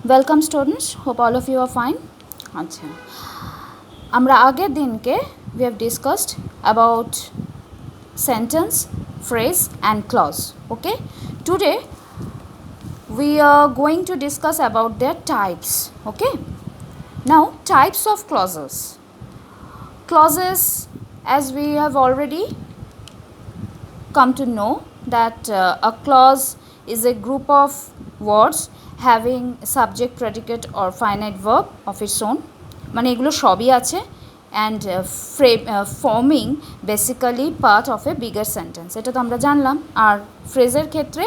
Welcome students, hope all of you are fine. अच्छा, আমরা আগের দিনকে we have discussed about sentence, phrase and clause. Okay, today we are going to discuss about their types. Okay, now types of clauses. Clauses, as we have already come to know that a clause is a group of words having subject, predicate or finite verb of its own, মানে এগুলো সবই আছে and forming basically part of A bigger sentence, এটা তো আমরা জানলাম। আর ফ্রেজের ক্ষেত্রে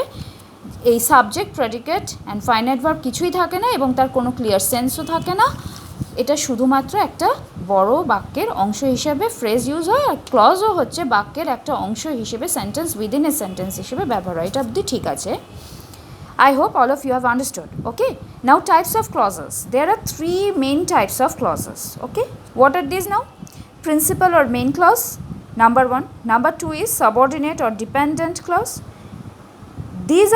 এই subject, predicate and finite verb কিছুই থাকে না এবং তার কোনো ক্লিয়ার সেন্সও থাকে না। এটা শুধুমাত্র একটা বড় বাক্যের অংশ হিসেবে ফ্রেজ ইউজ হয়, আর ক্লজও হচ্ছে বাক্যের একটা অংশ হিসেবে, সেন্টেন্স উইদিন এ সেন্টেন্স হিসেবে ব্যবহার হয়। এটা অবধি ঠিক আছে? I hope all of you have understood. Okay, now types of clauses. There are three main types of clauses. Okay, what are these now? Principal or main clause, number one. Number two is subordinate or dependent clause. These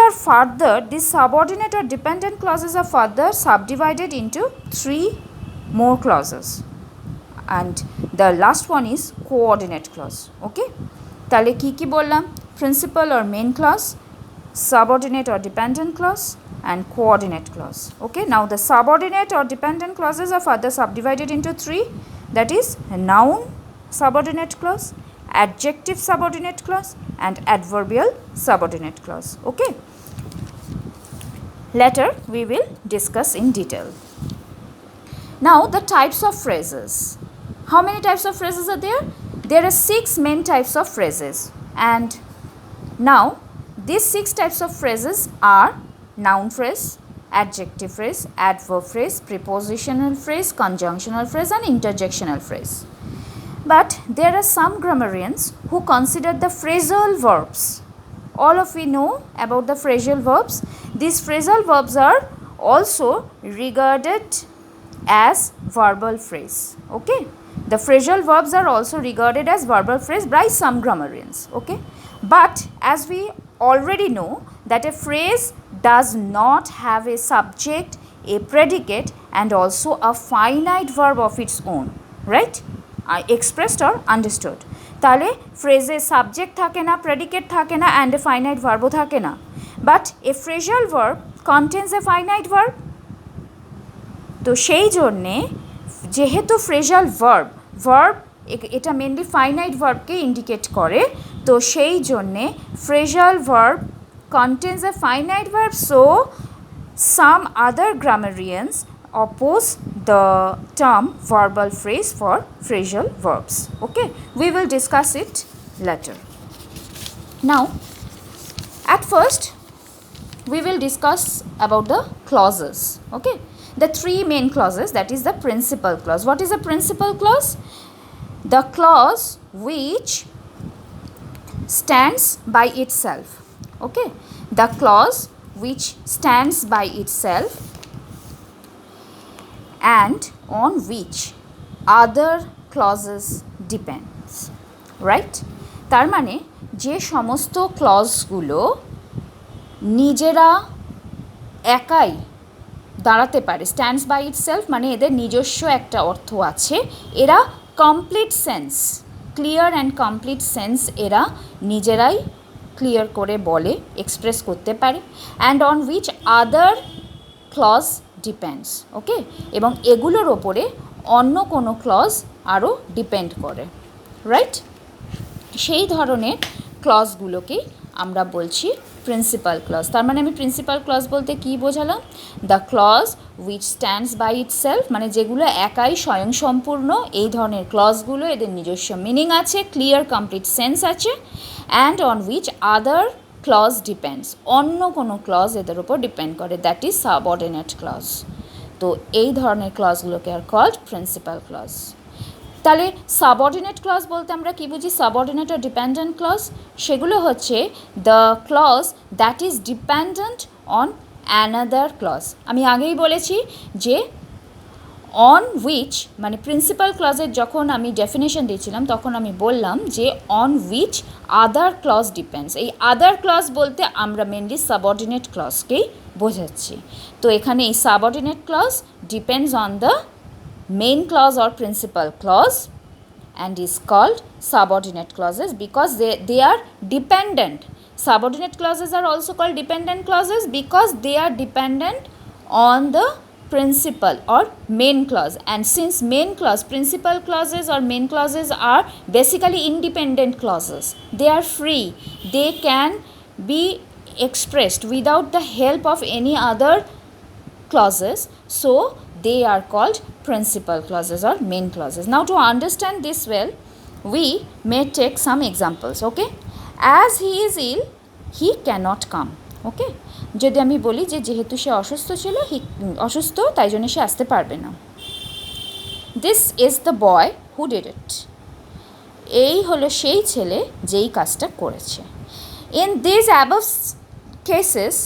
subordinate or dependent clauses are further subdivided into three more clauses, and the last one is coordinate clause. Okay, তাহলে কি বললাম? Principal or main clause, subordinate or dependent clause and coordinate clause. Okay, now the subordinate or dependent clauses are further subdivided into three, that is noun subordinate clause, adjective subordinate clause and adverbial subordinate clause. Okay, later we will discuss in detail. Now the types of phrases. How many types of phrases are there? There are 6 main types of phrases, and now these 6 types of phrases are noun phrase, adjective phrase, adverb phrase, prepositional phrase, conjunctional phrase and interjectional phrase. But there are some grammarians who consider the phrasal verbs. All of we know about the phrasal verbs. These phrasal verbs are also regarded as verbal phrase. Okay, the phrasal verbs are also regarded as verbal phrase by some grammarians. Okay, but as we already know that a phrase does not have a subject, a predicate and also a finite verb of its own, right? Expressed or understood. তাহলে ফ্রেজে subject থাকে না, predicate থাকে না and a finite ভার্বও থাকে না, but a phrasal verb contains a finite verb. তো সেই জন্যে যেহেতু ফ্রেজাল ভার্ব এটা মেনলি ফাইনাইট ভার্বকে ইন্ডিকেট করে, তো সেই জন্যে phrasal verb contains a finite verb, so some other grammarians oppose the term verbal phrase for phrasal verbs. Okay, we will discuss it later. Now at first we will discuss about the clauses. Okay, the three main clauses, that is the principal clause. What is a principal clause? The clause which stands by itself. Okay, the clause which stands by itself and on which other clauses depends, right? তার মানে যে সমস্ত ক্লজগুলো নিজেরা একাই দাঁড়াতে পারে, stands by itself, মানে এদের নিজস্ব একটা অর্থ আছে, এরা complete sense, clear and complete sense এরা নিজেরাই ক্লিয়ার করে বলে, এক্সপ্রেস করতে পারে, and on which other clause depends. Okay, এবং এগুলোর ওপরে অন্য কোনো ক্লজ আরও ডিপেন্ড করে, রাইট? সেই ধরনের ক্লজগুলোকেই আমরা বলছি প্রিন্সিপাল ক্লজ। তার মানে আমি প্রিন্সিপাল ক্লজ বলতে কী বোঝালাম? The clause which stands by itself, মানে যেগুলো একাই স্বয়ংসম্পূর্ণ, এই ধরনের ক্লজগুলো এদের নিজস্ব মিনিং আছে, ক্লিয়ার কমপ্লিট সেন্স আছে, and on which other clause depends, অন্য কোনো ক্লজ এদের উপর ডিপেন্ড করে, দ্যাট ইজ সাবঅর্ডিনেট ক্লজ। তো এই ধরনের ক্লজগুলোকে আর কল্ড প্রিন্সিপাল ক্লজ। তাহলে সাবঅর্ডিনেট ক্লজ বলতে আমরা কী বুঝি? সাবঅর্ডিনেট আর ডিপেন্ডেন্ট ক্লজ, সেগুলো হচ্ছে the clause that is dependent on another clause. আমি আগেই বলেছি যে অন উইচ, মানে প্রিন্সিপাল ক্লজের যখন আমি ডেফিনেশন দিয়েছিলাম তখন আমি বললাম যে on which other clause depends. এই আদার ক্লজ বলতে আমরা মেনলি সাবঅর্ডিনেট ক্লজকেই বোঝাচ্ছি। তো এখানে এই subordinate clause depends on the main clause or principal clause and is called subordinate clauses because they are dependent. Subordinate clauses are also called dependent clauses because they are dependent on the principal or main clause, and since main clause, principal clauses or main clauses are basically independent clauses, they are free, they can be expressed without the help of any other clauses, so they are called principal clauses or main clauses. Now to understand this well, we may take some examples. Okay, as he is ill he cannot come. ওকে, যদি আমি বলি যে যেহেতু সে অসুস্থ ছিল, অসুস্থ তাই জন্য সে আসতে পারবে না। This is the boy who did ইট। এই হলো সেই ছেলে যেই কাজটা করেছে। In this above cases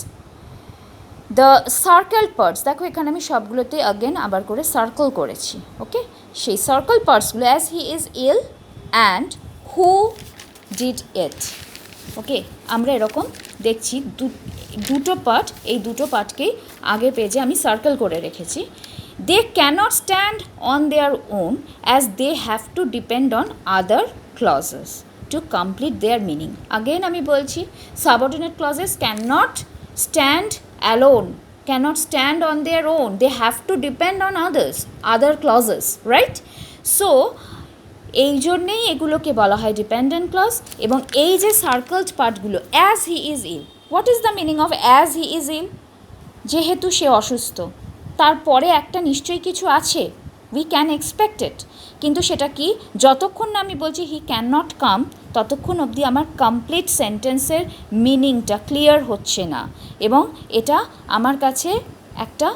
the circle parts, দেখো এখানে আমি সবগুলোতে অগেন আবার করে সার্কেল করেছি। ওকে, সেই সার্কেল পার্টসগুলো as he is ill and who did it. Okay, আমরা এরকম দেখছি দুটো পার্ট, এই দুটো পার্টকেই আগের পেজে আমি সার্কেল করে রেখেছি। They cannot stand on their own as they have to depend on other clauses to complete their meaning. Again আমি বলছি, subordinate clauses cannot stand alone, cannot stand on their own, they have to depend on others, other clauses, right? So এই জন্যেই এগুলোকে বলা হয় dependent clause. এবং এই যে সার্কেলড পার্টগুলো, as he is ill, what is the meaning of as he is ill? যেহেতু সে অসুস্থ, তারপরে একটা নিশ্চয়ই কিছু আছে, উই ক্যান এক্সপেক্ট ইট, কিন্তু সেটা কি? যতক্ষণ না আমি বলছি হি ক্যান নট কাম, ততক্ষণ অবধি আমার কমপ্লিট সেন্টেন্সের মিনিংটা ক্লিয়ার হচ্ছে না, এবং এটা আমার কাছে একটা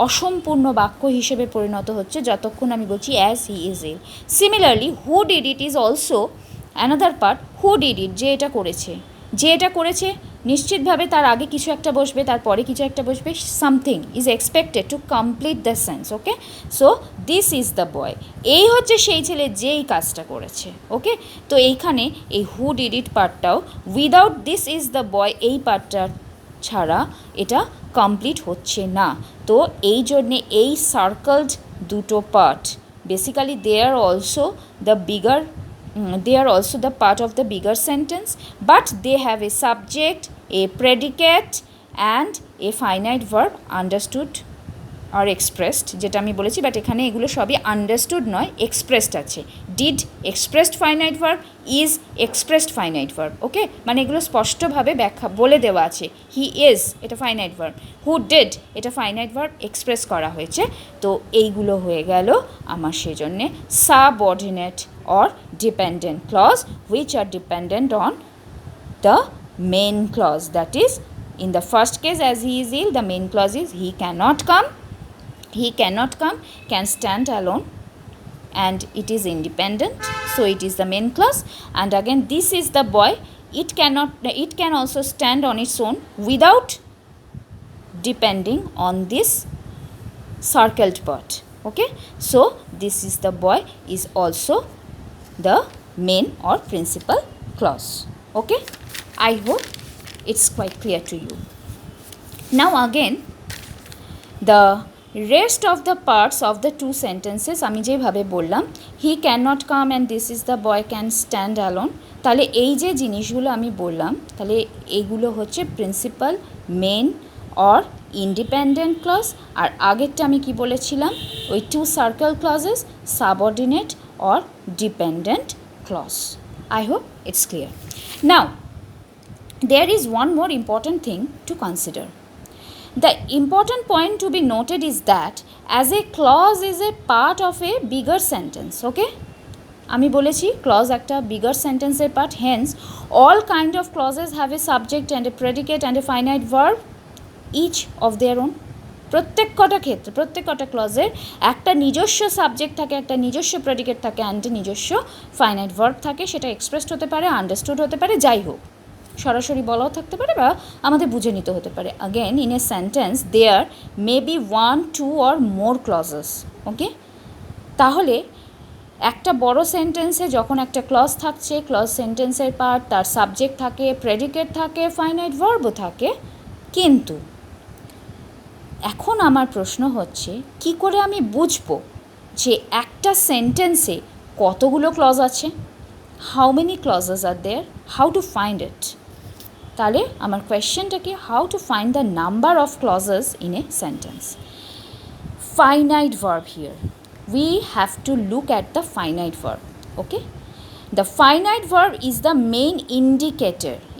অসম্পূর্ণ বাক্য হিসেবে পরিণত হচ্ছে যতক্ষণ আমি বলছি as he is ill. Similarly who did it is also another part. Who did it, যে এটা করেছে, যে এটা করেছে নিশ্চিতভাবে তার আগে কিছু একটা বসবে, তারপরে কিছু একটা বসবে, something is expected to complete the sense. Okay, so this is the boy, এই হচ্ছে সেই ছেলে যেই কাজটা করেছে। ওকে, তো এইখানে এই হু ডিড ইট পার্টটাও without this is the boy এই পার্টটা ছাড়া এটা কমপ্লিট হচ্ছে না। তো এই জন্যে এই সার্কেলড দুটো part basically they are also the bigger, they are also the part of the bigger sentence, but they have a subject, a predicate and a finite verb understood or expressed, যেটা আমি বলেছি, but এখানে এগুলো সবই understood নয়, expressed আছে। Did expressed finite verb, is expressed finite verb. Okay, মানে এগুলো স্পষ্টভাবে ব্যাখ্যা বলে দেওয়া আছে। হি ইজ, এটা ফাইনাইট ভার্ব। হু ডিড, এটা ফাইনাইট ভার্ব এক্সপ্রেস করা হয়েছে। তো এইগুলো হয়ে গেল আমার সেজন্যে subordinate or dependent clause which are dependent on the main clause. That is, in the first case as he is ill, the main clause is he cannot come. He cannot come, can stand alone, and it is independent, so it is the main clause. And again, this is the boy, it cannot, it can also stand on its own without depending on this circled part. Okay, so this is the boy is also the main or principal clause. Okay, I hope it's quite clear to you. Now again, the rest of the parts of the two sentences আমি যেভাবে বললাম, he cannot come and this is the boy can stand alone, তাহলে এই যে জিনিসগুলো আমি বললাম, তাহলে এইগুলো হচ্ছে principal, main or independent clause। আর আগেরটা আমি কি বলেছিলাম, ওই টু সার্কেল ক্লজেস, সাবঅর্ডিনেট or dependent clause. I hope it's clear. Now, there is one more important thing to consider. The important point to be noted is that as a clause is a part of a bigger sentence. Okay, আমি বলেছি clause একটা bigger sentence এর part, hence all kind of clauses have a subject and a predicate and a finite verb, each of their own. প্রত্যেক কটা ক্ষেত্রে, প্রত্যেক কটা ক্লজের একটা নিজস্ব সাবজেক্ট থাকে, একটা নিজস্ব প্রেডিকেট থাকে, অ্যান্ড নিজস্ব ফাইনাইট ভার্ব থাকে। সেটা এক্সপ্রেসড হতে পারে, আন্ডারস্টুড হতে পারে, যাই হোক, সরাসরি বলাও থাকতে পারে বা আমাদের বুঝে নিতে হতে পারে। Again, in a sentence there may be 1, 2 or more clauses. Okay, তাহলে একটা বড় সেন্টেন্সে যখন একটা ক্লজ থাকছে, ক্লজ সেন্টেন্সের পার্ট, তার সাবজেক্ট থাকে, প্রেডিকেট থাকে, ফাইনাইট ভার্বও থাকে, কিন্তু এখন আমার প্রশ্ন হচ্ছে কি করে আমি বুঝবো যে একটা সেন্টেন্সে কতগুলো ক্লজ আছে, how many clauses are there, how to find it. তাহলে আমার কোয়েশ্চেনটা কি, how to find the number of clauses in a sentence. Finite verb here. We have to look at the finite verb. Okay? The finite verb is the main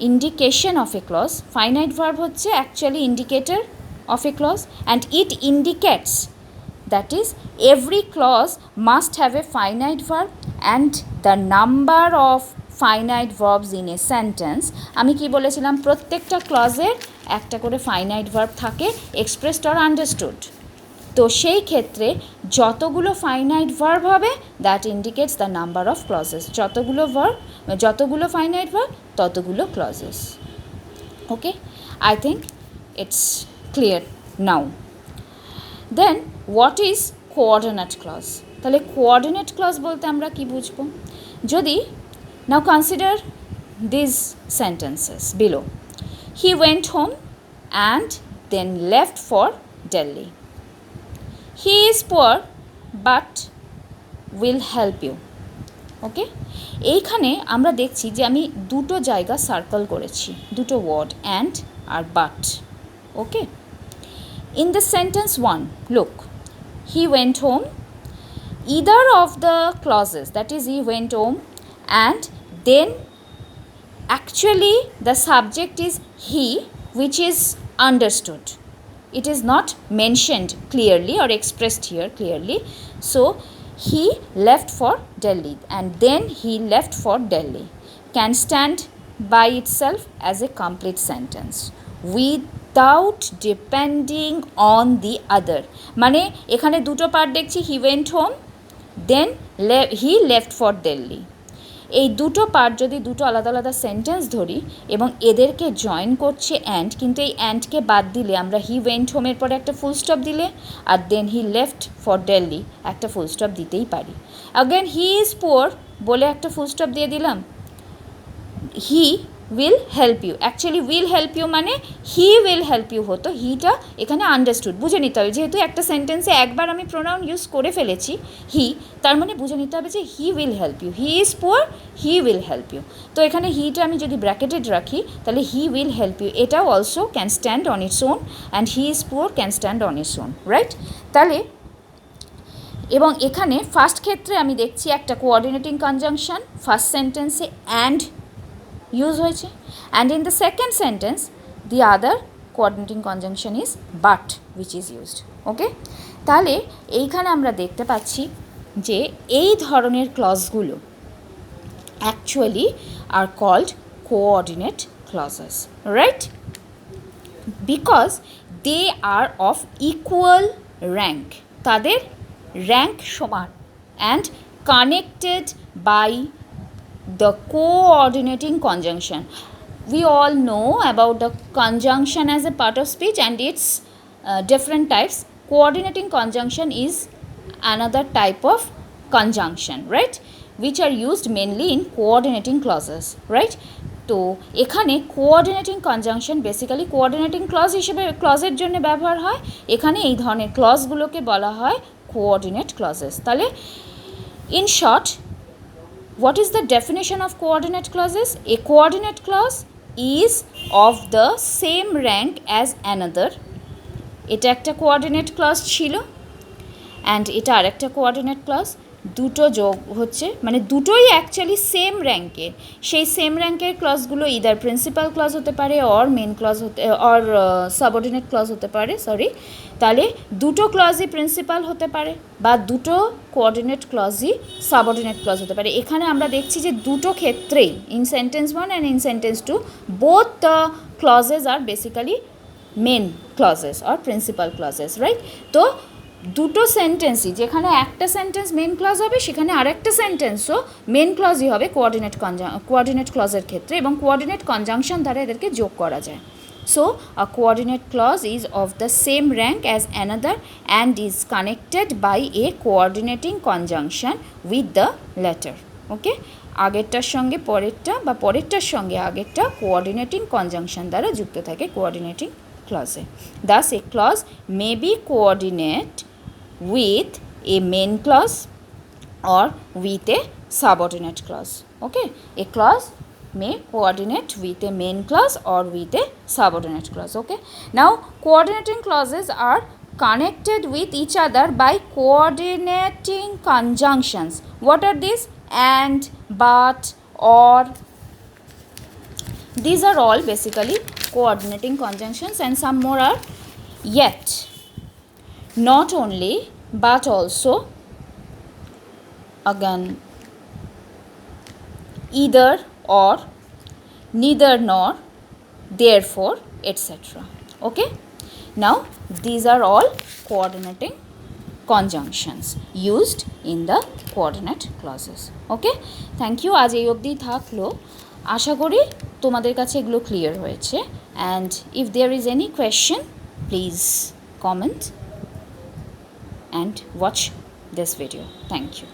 indication of a clause. Finite verb হচ্ছে actually indicator of a clause and it indicates, that is, every clause must have a finite verb and the number of finite verbs in a sentence. আমি কি বলেছিলাম, প্রত্যেকটা ক্লজের একটা করে finite verb থাকে, expressed or understood. তো সেই ক্ষেত্রে যতগুলো ফাইনাইট ভার্ব হবে that indicates the number of clauses. যতগুলো ফাইনাইট ভার্ব ততগুলো clauses. Okay, I think it's clear now. Then what is coordinate clause? তাহলে কোঅর্ডিনেট ক্লজ বলতে আমরা কি বুঝবো? যদি now consider this sentences below. He went home and then left for Delhi. He is poor but will help you. Okay, এইখানে আমরা দেখছি যে আমি দুটো জায়গা সার্কেল করেছি, দুটো ওয়ার্ড, অ্যান্ড আর but. Okay, in the sentence one, look, he went home, either of the clauses, that is he went home and then actually the subject is he, which is understood. It is not mentioned clearly or expressed here clearly. So he left for Delhi and then he left for Delhi can stand by itself as a complete sentence without depending on the other. মানে এখানে দুটো part দেখছি, he went home then he left for Delhi. এই দুটো part যদি দুটো আলাদা আলাদা সেন্টেন্স ধরি এবং এদেরকে জয়েন করছে অ্যান্ড, কিন্তু এই অ্যান্ডকে বাদ দিলে আমরা হি ওয়েন্ট হোমের পরে একটা ফুল স্টপ দিলে আর দেন হি লেফট ফর দিল্লি একটা ফুল স্টপ দিতেই পারি। অ্যাগেন হি ইজ পুয়ার বলে একটা ফুল স্টপ দিয়ে দিলাম। He will help you, actually will help you মানে হি উইল হেল্প ইউ হতো, হিটা এখানে আন্ডারস্টুড। বুঝে নিতে হবে, যেহেতু একটা সেন্টেন্সে একবার আমি প্রোনাউন ইউজ করে ফেলেছি হি, তার মানে বুঝে নিতে হবে যে he will help you, he is poor, he will help you. তো এখানে হিটা আমি যদি ব্র্যাকেটেড রাখি তাহলে হি উইল হেল্প ইউ এটাও also can stand on its own and he is poor can stand on its own, right? তাহলে এবং এখানে ফার্স্ট ক্ষেত্রে আমি দেখছি একটা কোঅর্ডিনেটিং কনজাংশন ফার্স্ট সেন্টেন্সে অ্যান্ড ইউজ হয়েছে, and in the second sentence the other coordinating conjunction is but which is used. Okay, তাহলে এইখানে আমরা দেখতে পাচ্ছি যে এই ধরনের ক্লজগুলো actually are called coordinate clauses, right? Because they are of equal rank, তাদের র্যাঙ্ক সমান, and connected by the coordinating conjunction. We all know about the conjunction as a part of speech and its different types. Coordinating conjunction is another type of conjunction, right, which are used mainly in coordinating clauses, right? তো এখানে coordinating conjunction basically coordinating clause হিসেবে ক্লজের জন্য ব্যবহার হয়। এখানে এই ধরনের ক্লজগুলোকে বলা হয় কোঅর্ডিনেট ক্লজেস। তাহলে in short, what is the definition of coordinate clauses? A coordinate clause is of the same rank as another. এটা একটা কোঅর্ডিনেট ক্লজ ছিল অ্যান্ড এটা আরেকটা কোঅর্ডিনেট ক্লজ, দুটো যোগ হচ্ছে, মানে দুটোই অ্যাকচুয়ালি সেম র্যাঙ্কের। সেই সেম র্যাঙ্কের ক্লজগুলো ইদার প্রিন্সিপাল ক্লজ হতে পারে অর মেন ক্লজ হতে অর সাবঅর্ডিনেট ক্লজ হতে পারে, সরি। তাহলে দুটো ক্লজই প্রিন্সিপাল হতে পারে বা দুটো কোঅর্ডিনেট ক্লজই সাবঅর্ডিনেট ক্লজ হতে পারে। এখানে আমরা দেখছি যে দুটো ক্ষেত্রেই in sentence one and in sentence two both the clauses are basically main clauses are principal clauses, right? তো দুটো সেন্টেন্সই, যেখানে একটা সেন্টেন্স মেন ক্লজ হবে সেখানে আরেকটা সেন্টেন্সও মেন ক্লজই হবে কোঅর্ডিনেট ক্লজের ক্ষেত্রে, এবং কোঅর্ডিনেট কনজাংশন দ্বারা এদেরকে যোগ করা যায়। So a coordinate clause is of the same rank as another and is connected by a coordinating conjunction with the latter. Okay, আগেরটার সঙ্গে পরেরটা বা পরেরটার সঙ্গে আগেরটা কোঅর্ডিনেটিং কনজাংশন দ্বারা যুক্ত থাকে, coordinating clause. Thus a clause may be coordinate with a main clause or with a subordinate clause. Okay, a clause may coordinate with a main clause or with a subordinate clause. Okay, now coordinating clauses are connected with each other by coordinating conjunctions. What are these? And, but, or. These are all basically coordinating conjunctions, and some more are yet, not only, but also, again, either or, neither nor, therefore, etc. Okay, now these are all coordinating conjunctions used in the coordinate clauses. Okay, thank you. আজ এই অবধি থাকলো, আশা করি তোমাদের কাছে এগুলো clear হয়েছে। And if there is any question, please comment and watch this video. Thank you.